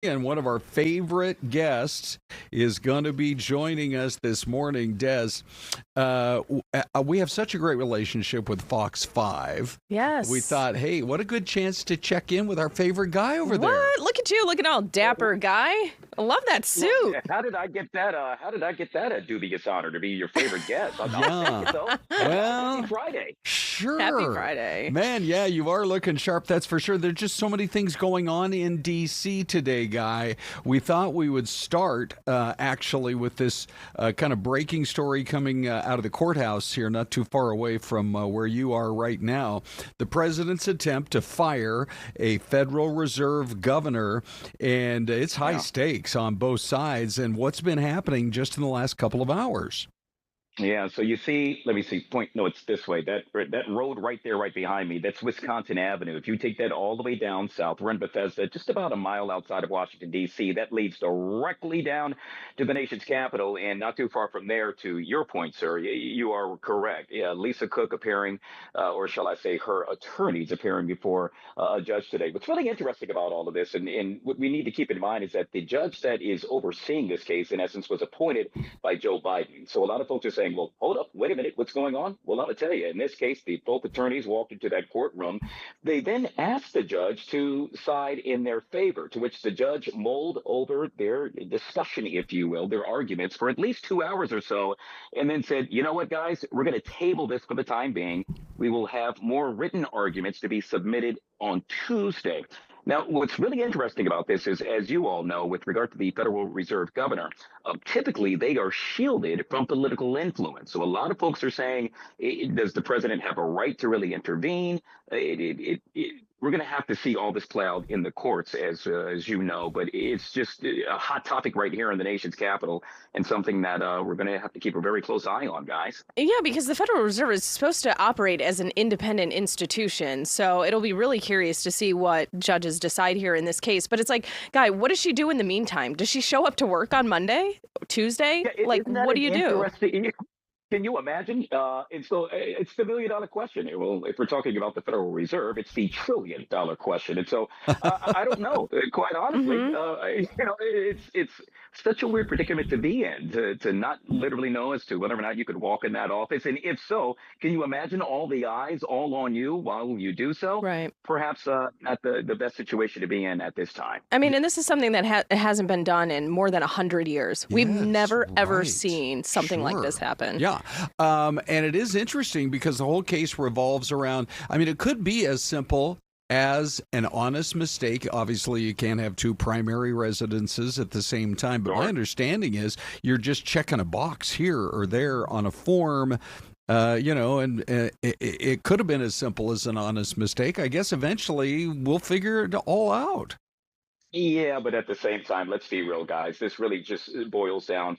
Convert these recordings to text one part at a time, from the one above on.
And one of our favorite guests is going to be joining us this morning. Des, we have such a great relationship with Fox 5. We Yes. thought, hey, what a good chance to check in with our favorite guy over there. What? Look at you, looking all dapper, Guy. I love that Well, suit. how did I get that? How did I get that a dubious honor to be your favorite guest? I'll take Yeah. it though. Happy Well, Friday. Happy sure. Friday. Man, yeah, you are looking sharp, that's for sure. There's just so many things going on in D.C. today, Guy. We thought we would start actually with this kind of breaking story coming out of the courthouse here, not too far away from where you are right now. The president's attempt to fire a Federal Reserve governor, and it's high stakes on both sides, and what's been happening just in the last couple of hours. Yeah, so you see, let me see. Point. No, it's this way. That road right there, right behind me, that's Wisconsin Avenue. If you take that all the way down south, we're in Bethesda, just about a mile outside of Washington D.C. That leads directly down to the nation's capital, and not too far from there. To your point, sir, you are correct. Yeah, Lisa Cook appearing, or shall I say, her attorneys appearing before a judge today. What's really interesting about all of this, and what we need to keep in mind, is that the judge that is overseeing this case, in essence, was appointed by Joe Biden. So a lot of folks are saying, well, hold up, wait a minute, what's going on? Well, I'm going to tell you, in this case, both attorneys walked into that courtroom. They then asked the judge to side in their favor, to which the judge mulled over their discussion, if you will, their arguments for at least 2 hours or so, and then said, you know what, guys, we're going to table this for the time being. We will have more written arguments to be submitted on Tuesday. Now, what's really interesting about this is, as you all know, with regard to the Federal Reserve governor, typically they are shielded from political influence. So a lot of folks are saying, does the president have a right to really intervene? We're going to have to see all this play out in the courts, as you know, but it's just a hot topic right here in the nation's capital, and something that we're going to have to keep a very close eye on, guys. Yeah, because the Federal Reserve is supposed to operate as an independent institution. So it'll be really curious to see what judges decide here in this case. But it's like, Guy, what does she do in the meantime? Does she show up to work on Monday, Tuesday? Yeah, Like, isn't that what do an you do? interesting? Can you imagine? And so it's the $1 million question. Well, if we're talking about the Federal Reserve, it's the $1 trillion question. And so I don't know, quite honestly. Mm-hmm. It's such a weird predicament to be in, to not literally know as to whether or not you could walk in that office. And if so, can you imagine all the eyes all on you while you do so? Right. Perhaps not the best situation to be in at this time. I mean, and this is something that hasn't been done in more than 100 years. We've Yes, never, ever right. seen something like this Sure. happen. Yeah. And it is interesting because the whole case revolves around, I mean, it could be as simple as an honest mistake. Obviously, you can't have two primary residences at the same time. But my understanding is you're just checking a box here or there on a form. And it could have been as simple as an honest mistake. I guess eventually we'll figure it all out. Yeah, but at the same time, let's be real, guys. This really just boils down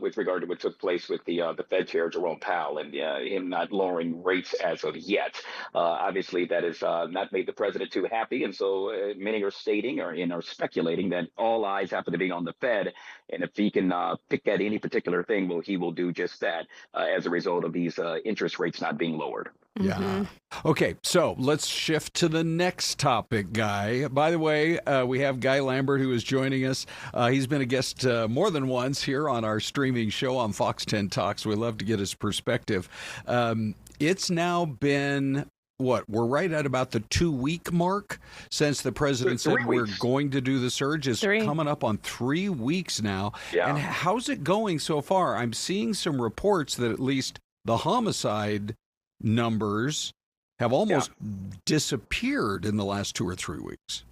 with regard to what took place with the Fed chair Jerome Powell and him not lowering rates as of yet. Obviously, that has not made the president too happy, and so many are stating or speculating that all eyes happen to be on the Fed, and if he can pick at any particular thing, well, he will do just that as a result of these interest rates not being lowered. Yeah. Okay, so let's shift to the next topic, Guy. By the way, we have Guy Lambert who is joining us. He's been a guest more than once here on our streaming show on Fox 10 Talks. We love to get his perspective. It's now been we're right at about the 2-week mark since the president said we're going to do the surge. It's coming up on 3 weeks now. Yeah. And how's it going so far? I'm seeing some reports that at least the homicide numbers have almost disappeared in the last 2 or 3 weeks.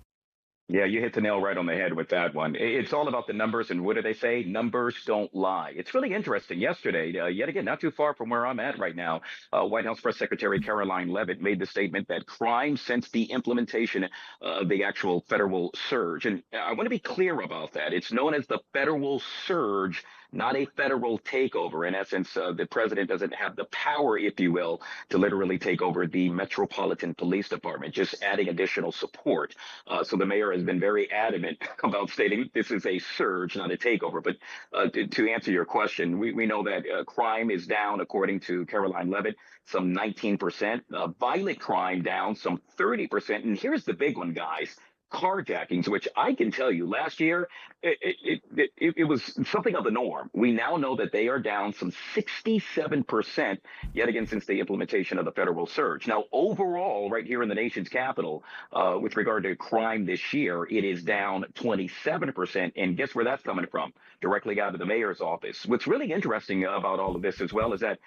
Yeah, you hit the nail right on the head with that one. It's all about the numbers, and what do they say? Numbers don't lie. It's really interesting. Yesterday, yet again, not too far from where I'm at right now, White House Press Secretary Caroline Leavitt made the statement that crime since the implementation of the actual federal surge, and I want to be clear about that. It's known as the federal surge, not a federal takeover. In essence, the president doesn't have the power, if you will, to literally take over the Metropolitan Police Department, just adding additional support. So the mayor has been very adamant about stating this is a surge, not a takeover. But to answer your question, we know that crime is down, according to Caroline Leavitt, some 19%. Violent crime down some 30%. And here's the big one, guys. carjackings, which I can tell you last year, it was something of the norm. We now know that they are down some 67%, yet again, since the implementation of the federal surge. Now, overall, right here in the nation's capital, with regard to crime this year, it is down 27%. And guess where that's coming from? Directly out of the mayor's office. What's really interesting about all of this as well is that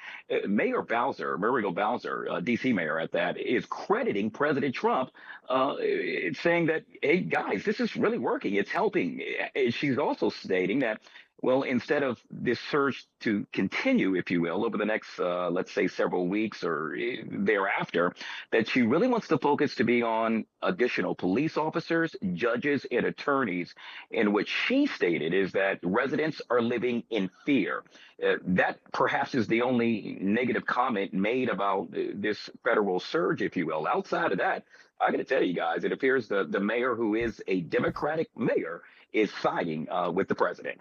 Mayor Bowser, Muriel Bowser, D.C. mayor at that, is crediting President Trump, saying that, hey, guys, this is really working. It's helping. She's also stating that, well, instead of this surge to continue, if you will, over the next, let's say, several weeks or thereafter, that she really wants the focus to be on additional police officers, judges, and attorneys. And what she stated is that residents are living in fear. That perhaps is the only negative comment made about this federal surge, if you will. Outside of that, I got to tell you guys, it appears the mayor, who is a Democratic mayor, is siding with the president.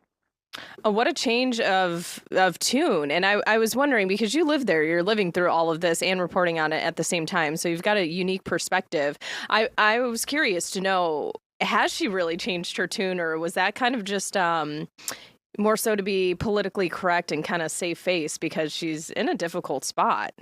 What a change of tune. And I was wondering, because you live there, you're living through all of this and reporting on it at the same time. So you've got a unique perspective. I was curious to know, has she really changed her tune, or was that kind of just more so to be politically correct and kind of save face because she's in a difficult spot?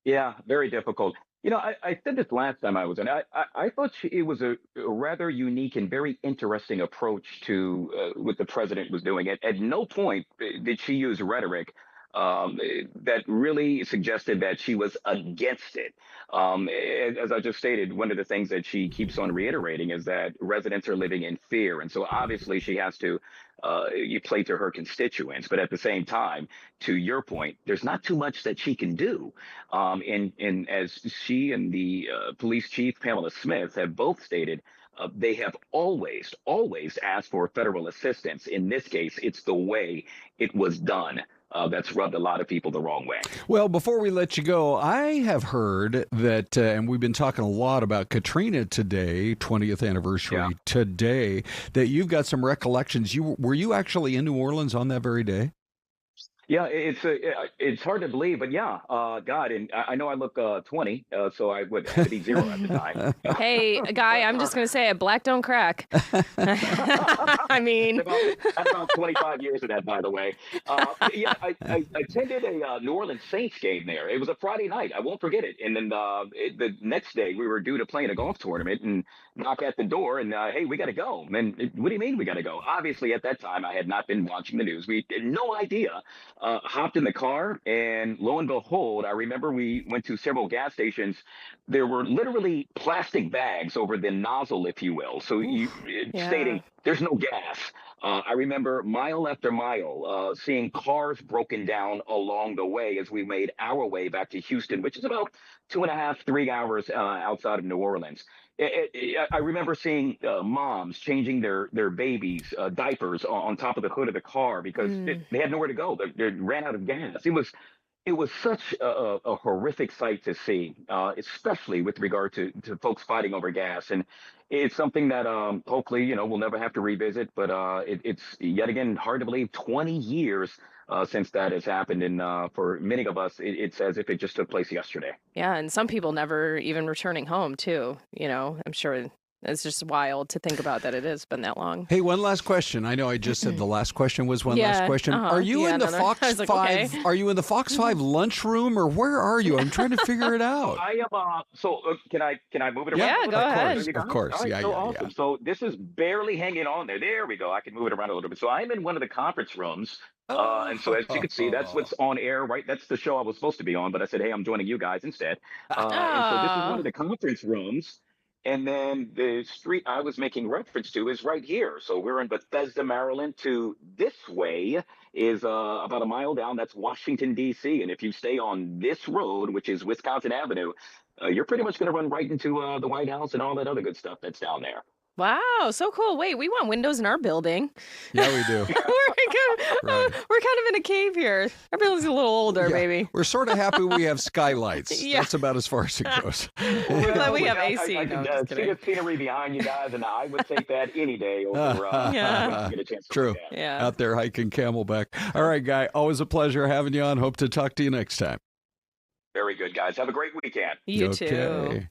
Yeah, very difficult. You know, I said this last time I was in. I thought it was a rather unique and very interesting approach to what the president was doing. At no point did she use rhetoric that really suggested that she was against it. As I just stated, one of the things that she keeps on reiterating is that residents are living in fear. And so obviously she has to you play to her constituents. But at the same time, to your point, there's not too much that she can do. And as she and the police chief, Pamela Smith, have both stated, they have always asked for federal assistance. In this case, it's the way it was done. That's rubbed a lot of people the wrong way. Well, before we let you go, I have heard that, and we've been talking a lot about Katrina today, 20th anniversary today, that you've got some recollections. Were you actually in New Orleans on that very day? Yeah, it's hard to believe, but yeah, God, and I know I look 20, so I would have to be 0 at the time. Hey, Guy, I'm just going to say it, black don't crack. I mean, about 25 years of that, by the way. Yeah, I attended a New Orleans Saints game there. It was a Friday night. I won't forget it. And then the next day, we were due to play in a golf tournament and knock at the door, and hey, we got to go. And what do you mean we got to go? Obviously, at that time, I had not been watching the news. We had no idea. Hopped in the car, and lo and behold, I remember we went to several gas stations. There were literally plastic bags over the nozzle, if you will. So stating there's no gas. I remember mile after mile seeing cars broken down along the way as we made our way back to Houston, which is about 2.5, 3 hours outside of New Orleans. I remember seeing moms changing their babies' diapers on top of the hood of the car because they had nowhere to go. They ran out of gas. It was such a horrific sight to see, especially with regard to folks fighting over gas. And it's something that hopefully, we'll never have to revisit. But it's yet again hard to believe 20 years since that has happened. And for many of us, it's as if it just took place yesterday. Yeah. And some people never even returning home, too. I'm sure it's just wild to think about that it has been that long. Hey, one last question. I know I just said the last question was one last question. Are you in the Fox 5? Okay. Are you in the Fox 5 lunchroom, or where are you? I'm trying to figure it out. I am. So can I move it around? Yeah, go ahead. Of course. Right, yeah, awesome. So this is barely hanging on there. There we go. I can move it around a little bit. So I'm in one of the conference rooms. And so as you can see, that's what's on air, right? That's the show I was supposed to be on, but I said, hey, I'm joining you guys instead. And so this is one of the conference rooms. And then the street I was making reference to is right here. So we're in Bethesda, Maryland. To this way is about a mile down. That's Washington, D.C. And if you stay on this road, which is Wisconsin Avenue, you're pretty much going to run right into the White House and all that other good stuff that's down there. Wow, so cool. Wait, we want windows in our building. Yeah, we do. We're kind of in a cave here. Our building's a little older, maybe. We're sort of happy we have skylights. Yeah. That's about as far as it goes. We're glad we have AC. I can see the scenery behind you guys, and I would take that any day over when you get a chance to True. look at. Yeah. Out there hiking Camelback. All right, Guy, always a pleasure having you on. Hope to talk to you next time. Very good, guys. Have a great weekend. You too.